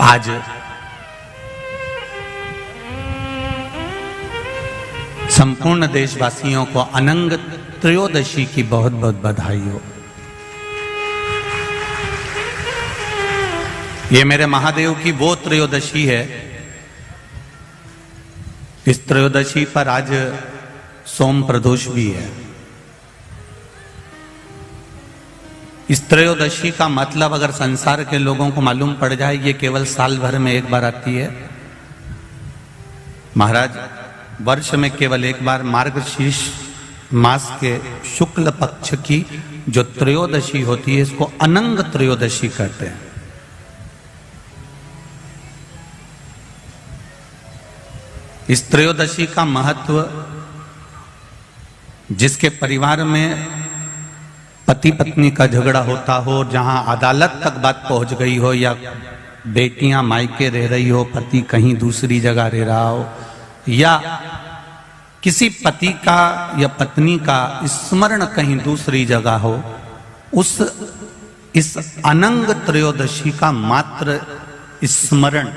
आज संपूर्ण देशवासियों को अनंग त्रयोदशी की बहुत बहुत बधाई हो। ये मेरे महादेव की वो त्रयोदशी है। इस त्रयोदशी पर आज सोम प्रदोष भी है। इस त्रयोदशी का मतलब अगर संसार के लोगों को मालूम पड़ जाए, ये केवल साल भर में एक बार आती है। महाराज, वर्ष में केवल एक बार मार्गशीर्ष मास के शुक्ल पक्ष की जो त्रयोदशी होती है, इसको अनंग त्रयोदशी कहते हैं। इस त्रयोदशी का महत्व, जिसके परिवार में पति पत्नी का झगड़ा होता हो, जहां अदालत तक बात पहुंच गई हो, या बेटियां मायके रह रही हो, पति कहीं दूसरी जगह रह रहा हो, या किसी पति का या पत्नी का स्मरण कहीं दूसरी जगह हो, इस अनंग त्रयोदशी का मात्र स्मरण,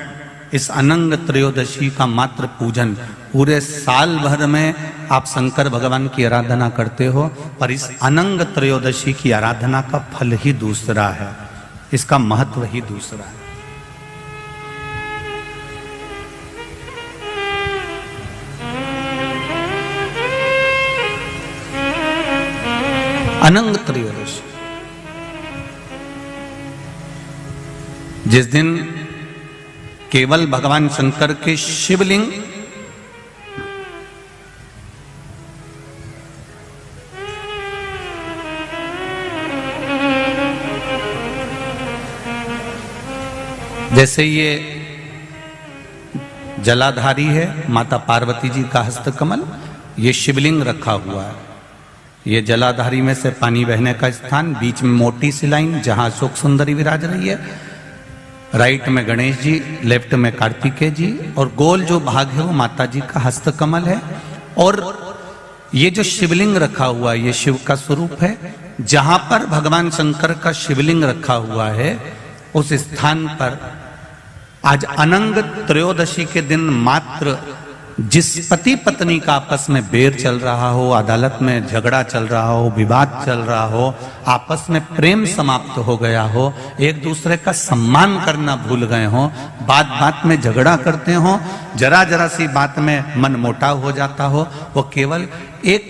इस अनंग त्रयोदशी का मात्र पूजन, पूरे साल भर में आप शंकर भगवान की आराधना करते हो, पर इस अनंग त्रयोदशी की आराधना का फल ही दूसरा है, इसका महत्व ही दूसरा है। अनंग त्रयोदशी, जिस दिन केवल भगवान शंकर के शिवलिंग जैसे ये जलाधारी है माता पार्वती जी का हस्तकमल, ये शिवलिंग रखा हुआ है। ये जलाधारी में से पानी बहने का स्थान, बीच में मोटी सी लाइन जहां अशोक सुंदरी विराज रही है, राइट में गणेश जी, लेफ्ट में कार्तिकेय जी, और गोल जो भाग है वो माता जी का हस्तकमल है। और ये जो शिवलिंग रखा हुआ है, ये शिव का स्वरूप है। जहां पर भगवान शंकर का शिवलिंग रखा हुआ है, उस स्थान पर आज अनंग त्रयोदशी के दिन मात्र जिस पति पत्नी का आपस में बैर चल रहा हो, अदालत में झगड़ा चल रहा हो, विवाद चल रहा हो, आपस में प्रेम समाप्त हो गया हो, एक दूसरे का सम्मान करना भूल गए हो, बात बात में झगड़ा करते हो, जरा जरा सी बात में मन मोटाव हो जाता हो, वो केवल एक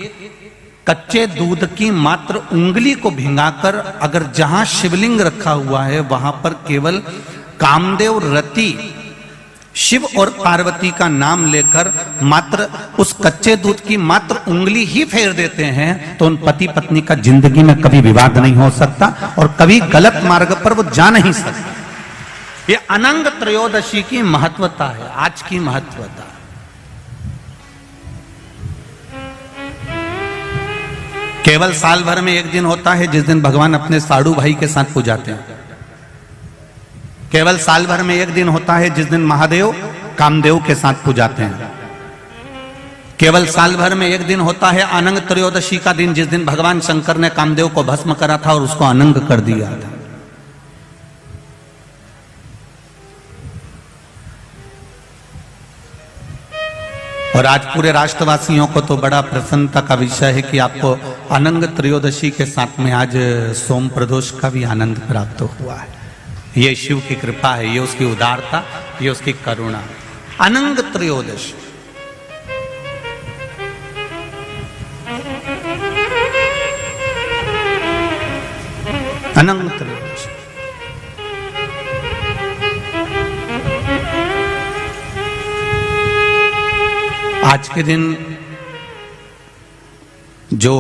कच्चे दूध की मात्र उंगली को भिंगाकर अगर जहां शिवलिंग रखा हुआ है वहां पर केवल कामदेव रति शिव और पार्वती का नाम लेकर मात्र उस कच्चे दूध की मात्र उंगली ही फेर देते हैं, तो उन पति पत्नी का जिंदगी में कभी विवाद नहीं हो सकता और कभी गलत मार्ग पर वो जा नहीं सकते। ये अनंग त्रयोदशी की महत्वता है, आज की महत्वता। केवल साल भर में एक दिन होता है जिस दिन भगवान अपने साड़ू भाई के साथ पूजाते हैं। केवल साल भर में एक दिन होता है जिस दिन महादेव कामदेव के साथ पूजाते हैं। केवल साल भर में एक दिन होता है अनंग त्रयोदशी का दिन, जिस दिन भगवान शंकर ने कामदेव को भस्म करा था और उसको अनंग कर दिया था। और आज पूरे राष्ट्रवासियों को तो बड़ा प्रसन्नता का विषय है कि आपको अनंग त्रयोदशी के साथ में आज सोम प्रदोष का भी आनंद प्राप्त हुआ है। ये शिव की कृपा है, ये उसकी उदारता, ये उसकी करुणा। अनंग त्रयोदशी, अनंग त्रयोदशी। आज के दिन जो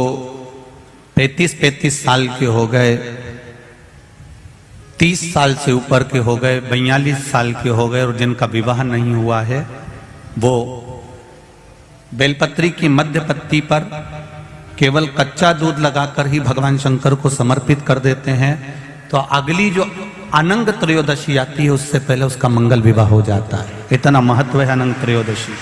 35 साल के हो गए, 30 साल से ऊपर के हो गए, 42 साल के हो गए और जिनका विवाह नहीं हुआ है, वो बेलपत्री की मध्य पत्ती पर केवल कच्चा दूध लगाकर ही भगवान शंकर को समर्पित कर देते हैं। तो अगली जो अनंग त्रयोदशी आती है उससे पहले उसका मंगल विवाह हो जाता है। इतना महत्व है अनंग त्रयोदशी।